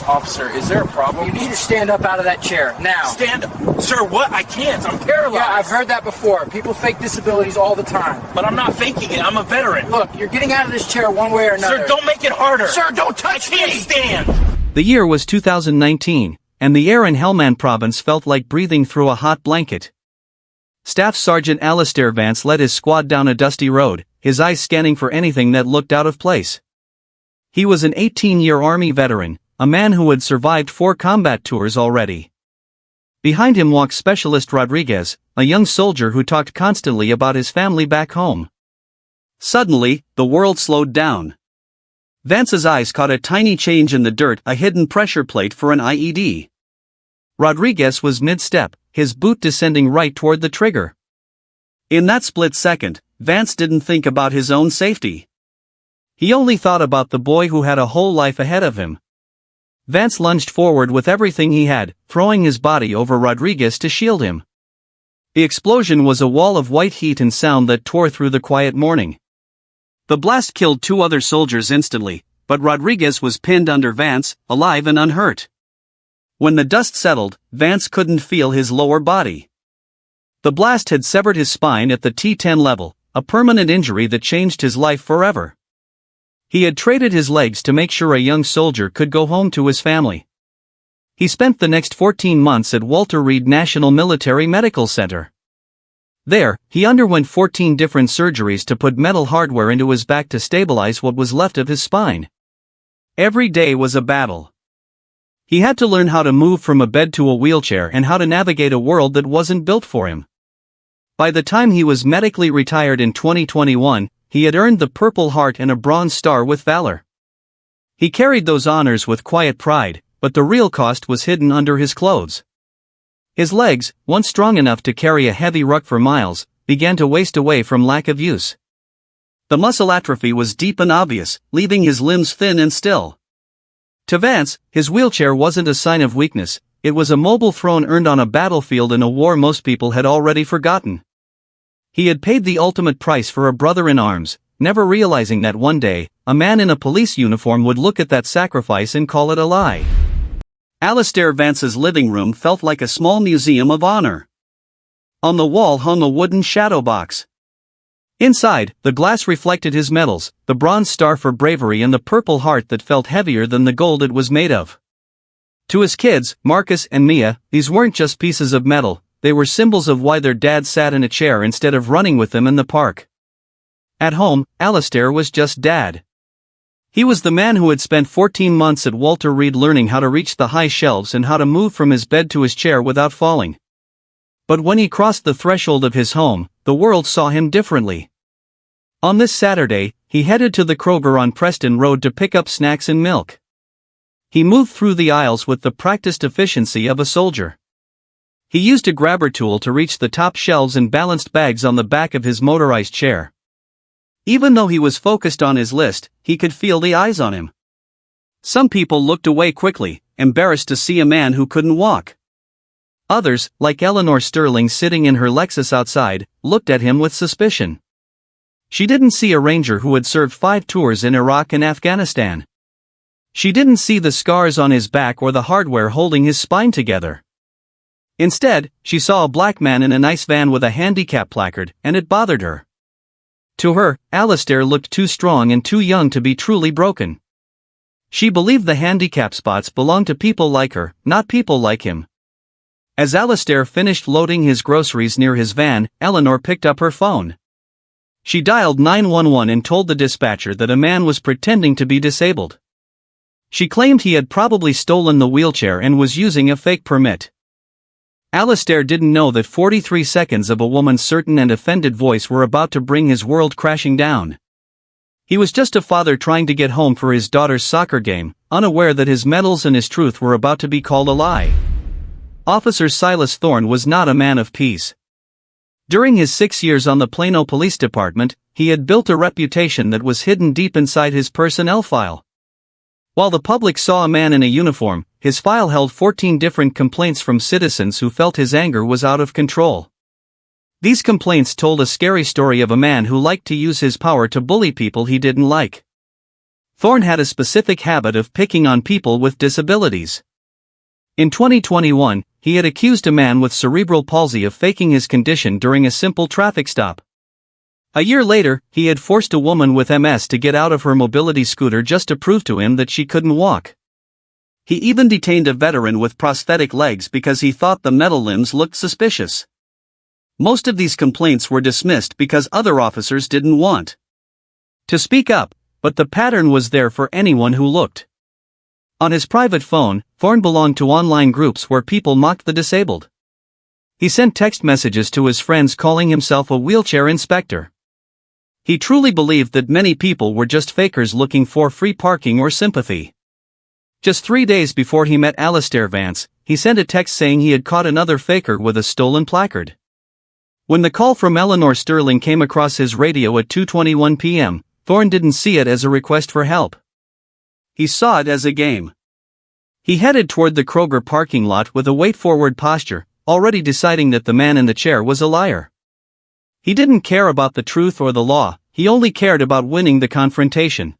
Officer, is there a problem? You need to stand up out of that chair, now. Stand up? Sir, what? I can't. I'm paralyzed. Yeah, I've heard that before. People fake disabilities all the time. But I'm not faking it. I'm a veteran. Look, you're getting out of this chair one way or another. Sir, don't make it harder. Sir, don't touch me! I can't stand. The year was 2019, and the air in Helmand province felt like breathing through a hot blanket. Staff Sergeant Alistair Vance led his squad down a dusty road, his eyes scanning for anything that looked out of place. He was an 18-year Army veteran, a man who had survived 4 combat tours already. Behind him walked Specialist Rodriguez, a young soldier who talked constantly about his family back home. Suddenly, the world slowed down. Vance's eyes caught a tiny change in the dirt, a hidden pressure plate for an IED. Rodriguez was mid-step, his boot descending right toward the trigger. In that split second, Vance didn't think about his own safety. He only thought about the boy who had a whole life ahead of him. Vance lunged forward with everything he had, throwing his body over Rodriguez to shield him. The explosion was a wall of white heat and sound that tore through the quiet morning. The blast killed 2 other soldiers instantly, but Rodriguez was pinned under Vance, alive and unhurt. When the dust settled, Vance couldn't feel his lower body. The blast had severed his spine at the T10 level, a permanent injury that changed his life forever. He had traded his legs to make sure a young soldier could go home to his family. He spent the next 14 months at Walter Reed National Military Medical Center. There, he underwent 14 different surgeries to put metal hardware into his back to stabilize what was left of his spine. Every day was a battle. He had to learn how to move from a bed to a wheelchair and how to navigate a world that wasn't built for him. By the time he was medically retired in 2021, he had earned the Purple Heart and a Bronze Star with Valor. He carried those honors with quiet pride, but the real cost was hidden under his clothes. His legs, once strong enough to carry a heavy ruck for miles, began to waste away from lack of use. The muscle atrophy was deep and obvious, leaving his limbs thin and still. To Vance, his wheelchair wasn't a sign of weakness, it was a mobile throne earned on a battlefield in a war most people had already forgotten. He had paid the ultimate price for a brother in arms, never realizing that one day, a man in a police uniform would look at that sacrifice and call it a lie. Alistair Vance's living room felt like a small museum of honor. On the wall hung a wooden shadow box. Inside, the glass reflected his medals, the Bronze Star for bravery and the Purple Heart that felt heavier than the gold it was made of. To his kids, Marcus and Mia, these weren't just pieces of metal, they were symbols of why their dad sat in a chair instead of running with them in the park. At home, Alistair was just Dad. He was the man who had spent 14 months at Walter Reed learning how to reach the high shelves and how to move from his bed to his chair without falling. But when he crossed the threshold of his home, the world saw him differently. On this Saturday, he headed to the Kroger on Preston Road to pick up snacks and milk. He moved through the aisles with the practiced efficiency of a soldier. He used a grabber tool to reach the top shelves and balanced bags on the back of his motorized chair. Even though he was focused on his list, he could feel the eyes on him. Some people looked away quickly, embarrassed to see a man who couldn't walk. Others, like Eleanor Sterling sitting in her Lexus outside, looked at him with suspicion. She didn't see a ranger who had served 5 tours in Iraq and Afghanistan. She didn't see the scars on his back or the hardware holding his spine together. Instead, she saw a black man in a nice van with a handicap placard, and it bothered her. To her, Alistair looked too strong and too young to be truly broken. She believed the handicap spots belonged to people like her, not people like him. As Alistair finished loading his groceries near his van, Eleanor picked up her phone. She dialed 911 and told the dispatcher that a man was pretending to be disabled. She claimed he had probably stolen the wheelchair and was using a fake permit. Alistair didn't know that 43 seconds of a woman's certain and offended voice were about to bring his world crashing down. He was just a father trying to get home for his daughter's soccer game, unaware that his medals and his truth were about to be called a lie. Officer Silas Thorne was not a man of peace. During his 6 years on the Plano Police Department, he had built a reputation that was hidden deep inside his personnel file. While the public saw a man in a uniform, his file held 14 different complaints from citizens who felt his anger was out of control. These complaints told a scary story of a man who liked to use his power to bully people he didn't like. Thorne had a specific habit of picking on people with disabilities. In 2021, he had accused a man with cerebral palsy of faking his condition during a simple traffic stop. A year later, he had forced a woman with MS to get out of her mobility scooter just to prove to him that she couldn't walk. He even detained a veteran with prosthetic legs because he thought the metal limbs looked suspicious. Most of these complaints were dismissed because other officers didn't want to speak up, but the pattern was there for anyone who looked. On his private phone, Thorne belonged to online groups where people mocked the disabled. He sent text messages to his friends calling himself a wheelchair inspector. He truly believed that many people were just fakers looking for free parking or sympathy. Just 3 days before he met Alistair Vance, he sent a text saying he had caught another faker with a stolen placard. When the call from Eleanor Sterling came across his radio at 2:21 p.m., Thorne didn't see it as a request for help. He saw it as a game. He headed toward the Kroger parking lot with a wait-forward posture, already deciding that the man in the chair was a liar. He didn't care about the truth or the law, he only cared about winning the confrontation.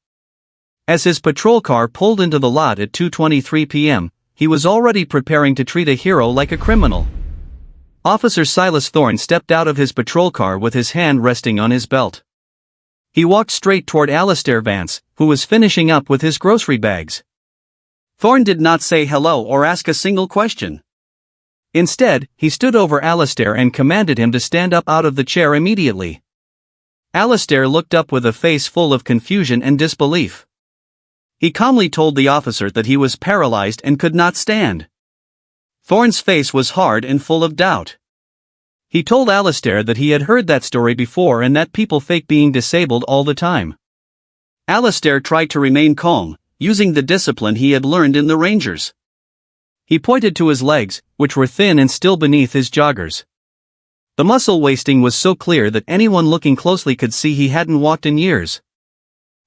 As his patrol car pulled into the lot at 2:23 p.m., he was already preparing to treat a hero like a criminal. Officer Silas Thorne stepped out of his patrol car with his hand resting on his belt. He walked straight toward Alistair Vance, who was finishing up with his grocery bags. Thorne did not say hello or ask a single question. Instead, he stood over Alistair and commanded him to stand up out of the chair immediately. Alistair looked up with a face full of confusion and disbelief. He calmly told the officer that he was paralyzed and could not stand. Thorne's face was hard and full of doubt. He told Alistair that he had heard that story before and that people fake being disabled all the time. Alistair tried to remain calm, using the discipline he had learned in the Rangers. He pointed to his legs, which were thin and still beneath his joggers. The muscle wasting was so clear that anyone looking closely could see he hadn't walked in years.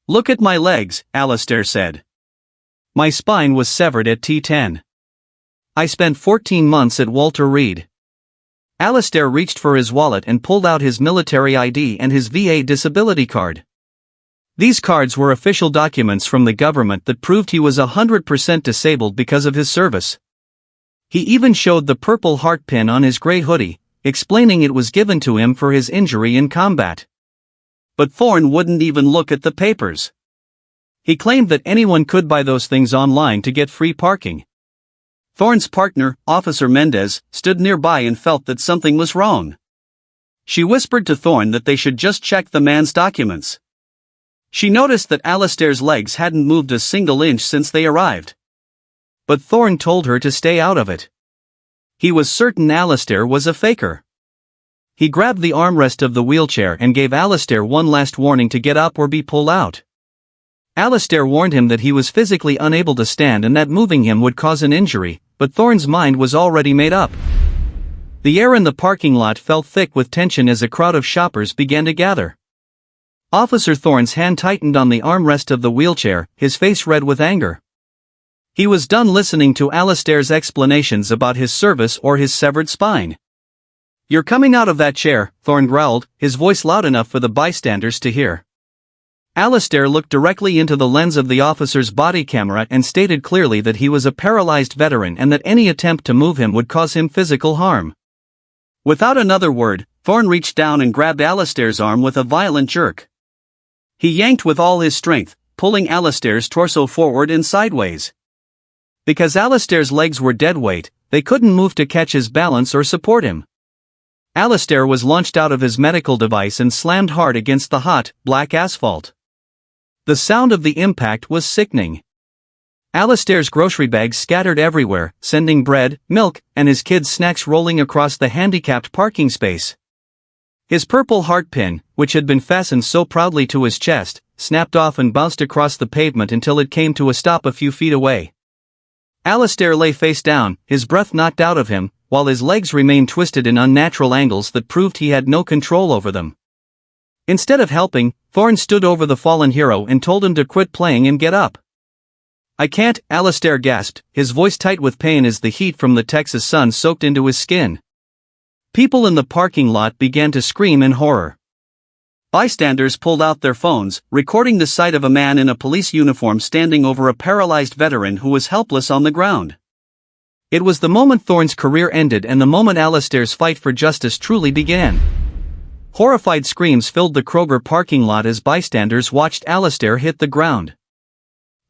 "Look at my legs," Alistair said. "My spine was severed at T10. I spent 14 months at Walter Reed." Alistair reached for his wallet and pulled out his military ID and his VA disability card. These cards were official documents from the government that proved he was 100% disabled because of his service. He even showed the purple heart pin on his gray hoodie, explaining it was given to him for his injury in combat. But Thorne wouldn't even look at the papers. He claimed that anyone could buy those things online to get free parking. Thorne's partner, Officer Mendez, stood nearby and felt that something was wrong. She whispered to Thorne that they should just check the man's documents. She noticed that Alistair's legs hadn't moved a single inch since they arrived. But Thorne told her to stay out of it. He was certain Alistair was a faker. He grabbed the armrest of the wheelchair and gave Alistair one last warning to get up or be pulled out. Alistair warned him that he was physically unable to stand and that moving him would cause an injury, but Thorne's mind was already made up. The air in the parking lot felt thick with tension as a crowd of shoppers began to gather. Officer Thorne's hand tightened on the armrest of the wheelchair, his face red with anger. He was done listening to Alistair's explanations about his service or his severed spine. "You're coming out of that chair," Thorne growled, his voice loud enough for the bystanders to hear. Alistair looked directly into the lens of the officer's body camera and stated clearly that he was a paralyzed veteran and that any attempt to move him would cause him physical harm. Without another word, Thorne reached down and grabbed Alistair's arm with a violent jerk. He yanked with all his strength, pulling Alistair's torso forward and sideways. Because Alistair's legs were dead weight, they couldn't move to catch his balance or support him. Alistair was launched out of his medical device and slammed hard against the hot, black asphalt. The sound of the impact was sickening. Alistair's grocery bags scattered everywhere, sending bread, milk, and his kids' snacks rolling across the handicapped parking space. His purple heart pin, which had been fastened so proudly to his chest, snapped off and bounced across the pavement until it came to a stop a few feet away. Alistair lay face down, his breath knocked out of him, while his legs remained twisted in unnatural angles that proved he had no control over them. Instead of helping, Thorne stood over the fallen hero and told him to quit playing and get up. "I can't," Alistair gasped, his voice tight with pain as the heat from the Texas sun soaked into his skin. People in the parking lot began to scream in horror. Bystanders pulled out their phones, recording the sight of a man in a police uniform standing over a paralyzed veteran who was helpless on the ground. It was the moment Thorne's career ended and the moment Alistair's fight for justice truly began. Horrified screams filled the Kroger parking lot as bystanders watched Alistair hit the ground.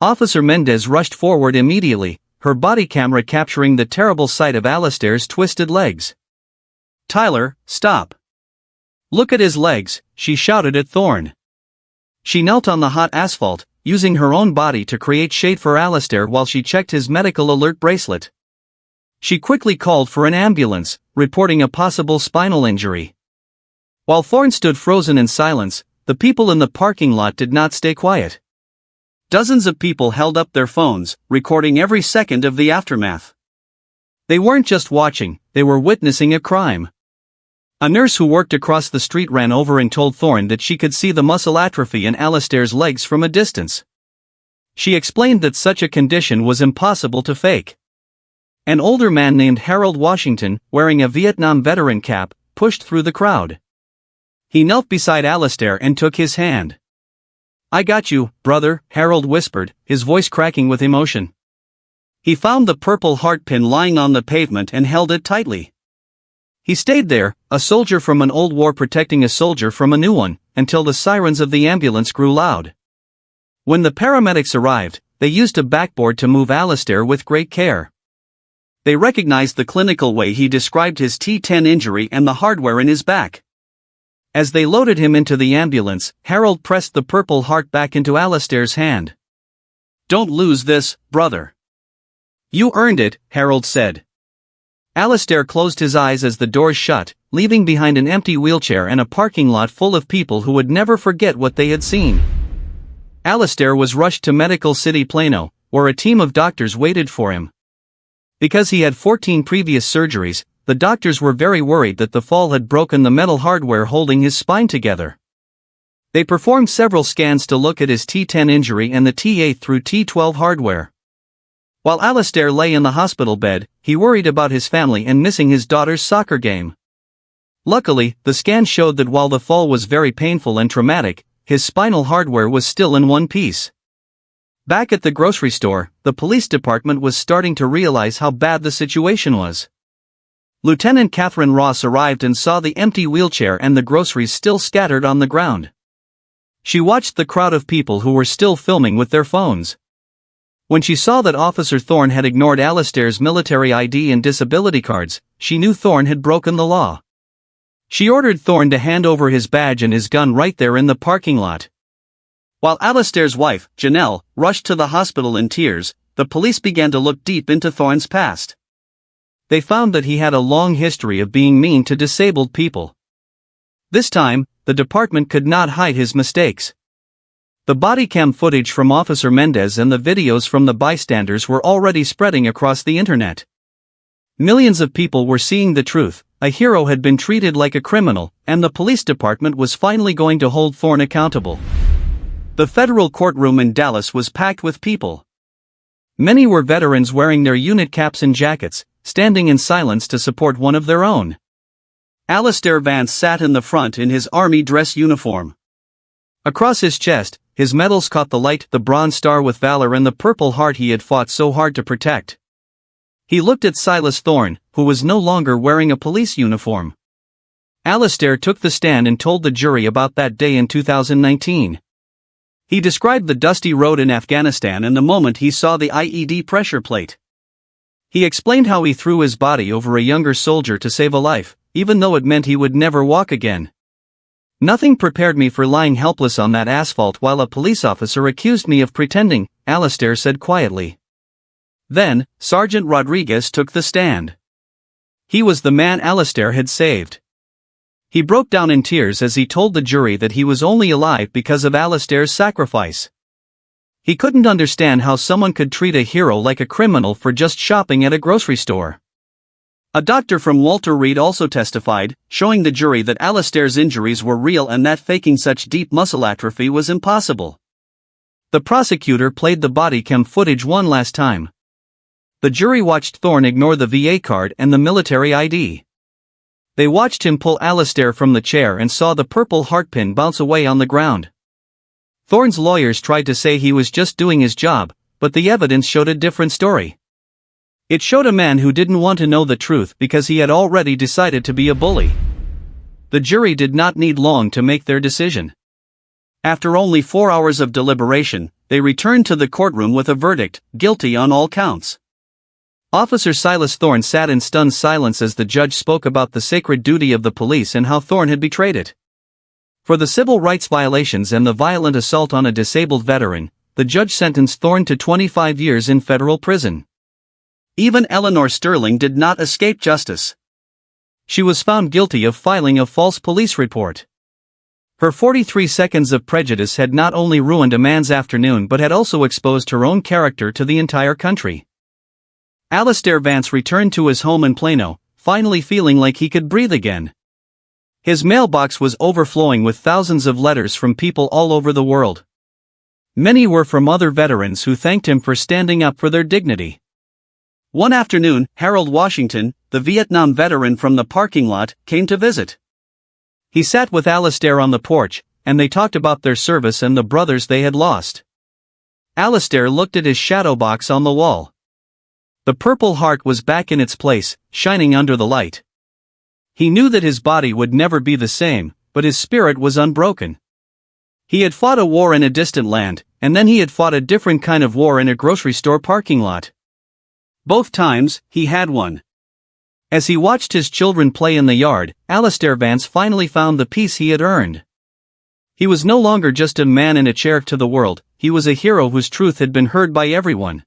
Officer Mendez rushed forward immediately, her body camera capturing the terrible sight of Alistair's twisted legs. "Tyler, stop. Look at his legs," she shouted at Thorne. She knelt on the hot asphalt, using her own body to create shade for Alistair while she checked his medical alert bracelet. She quickly called for an ambulance, reporting a possible spinal injury. While Thorne stood frozen in silence, the people in the parking lot did not stay quiet. Dozens of people held up their phones, recording every second of the aftermath. They weren't just watching, they were witnessing a crime. A nurse who worked across the street ran over and told Thorne that she could see the muscle atrophy in Alistair's legs from a distance. She explained that such a condition was impossible to fake. An older man named Harold Washington, wearing a Vietnam veteran cap, pushed through the crowd. He knelt beside Alistair and took his hand. "I got you, brother," Harold whispered, his voice cracking with emotion. He found the purple heart pin lying on the pavement and held it tightly. He stayed there, a soldier from an old war protecting a soldier from a new one, until the sirens of the ambulance grew loud. When the paramedics arrived, they used a backboard to move Alistair with great care. They recognized the clinical way he described his T10 injury and the hardware in his back. As they loaded him into the ambulance, Harold pressed the purple heart back into Alistair's hand. "Don't lose this, brother. You earned it," Harold said. Alistair closed his eyes as the doors shut, leaving behind an empty wheelchair and a parking lot full of people who would never forget what they had seen. Alistair was rushed to Medical City Plano, where a team of doctors waited for him. Because he had 14 previous surgeries, the doctors were very worried that the fall had broken the metal hardware holding his spine together. They performed several scans to look at his T10 injury and the T8 through T12 hardware. While Alistair lay in the hospital bed, he worried about his family and missing his daughter's soccer game. Luckily, the scan showed that while the fall was very painful and traumatic, his spinal hardware was still in one piece. Back at the grocery store, the police department was starting to realize how bad the situation was. Lieutenant Catherine Ross arrived and saw the empty wheelchair and the groceries still scattered on the ground. She watched the crowd of people who were still filming with their phones. When she saw that Officer Thorne had ignored Alistair's military ID and disability cards, she knew Thorne had broken the law. She ordered Thorne to hand over his badge and his gun right there in the parking lot. While Alistair's wife, Janelle, rushed to the hospital in tears, the police began to look deep into Thorne's past. They found that he had a long history of being mean to disabled people. This time, the department could not hide his mistakes. The bodycam footage from Officer Mendez and the videos from the bystanders were already spreading across the internet. Millions of people were seeing the truth: a hero had been treated like a criminal, and the police department was finally going to hold Thorne accountable. The federal courtroom in Dallas was packed with people. Many were veterans wearing their unit caps and jackets, standing in silence to support one of their own. Alistair Vance sat in the front in his army dress uniform. Across his chest, his medals caught the light, the Bronze Star with Valor and the Purple Heart he had fought so hard to protect. He looked at Silas Thorne, who was no longer wearing a police uniform. Alistair took the stand and told the jury about that day in 2019. He described the dusty road in Afghanistan and the moment he saw the IED pressure plate. He explained how he threw his body over a younger soldier to save a life, even though it meant he would never walk again. "Nothing prepared me for lying helpless on that asphalt while a police officer accused me of pretending," Alistair said quietly. Then, Sergeant Rodriguez took the stand. He was the man Alistair had saved. He broke down in tears as he told the jury that he was only alive because of Alistair's sacrifice. He couldn't understand how someone could treat a hero like a criminal for just shopping at a grocery store. A doctor from Walter Reed also testified, showing the jury that Alistair's injuries were real and that faking such deep muscle atrophy was impossible. The prosecutor played the bodycam footage one last time. The jury watched Thorne ignore the VA card and the military ID. They watched him pull Alistair from the chair and saw the purple heartpin bounce away on the ground. Thorne's lawyers tried to say he was just doing his job, but the evidence showed a different story. It showed a man who didn't want to know the truth because he had already decided to be a bully. The jury did not need long to make their decision. After only 4 hours of deliberation, they returned to the courtroom with a verdict, guilty on all counts. Officer Silas Thorne sat in stunned silence as the judge spoke about the sacred duty of the police and how Thorne had betrayed it. For the civil rights violations and the violent assault on a disabled veteran, the judge sentenced Thorne to 25 years in federal prison. Even Eleanor Sterling did not escape justice. She was found guilty of filing a false police report. Her 43 seconds of prejudice had not only ruined a man's afternoon but had also exposed her own character to the entire country. Alistair Vance returned to his home in Plano, finally feeling like he could breathe again. His mailbox was overflowing with thousands of letters from people all over the world. Many were from other veterans who thanked him for standing up for their dignity. One afternoon, Harold Washington, the Vietnam veteran from the parking lot, came to visit. He sat with Alistair on the porch, and they talked about their service and the brothers they had lost. Alistair looked at his shadow box on the wall. The Purple Heart was back in its place, shining under the light. He knew that his body would never be the same, but his spirit was unbroken. He had fought a war in a distant land, and then he had fought a different kind of war in a grocery store parking lot. Both times, he had won. As he watched his children play in the yard, Alistair Vance finally found the peace he had earned. He was no longer just a man in a chair to the world, he was a hero whose truth had been heard by everyone.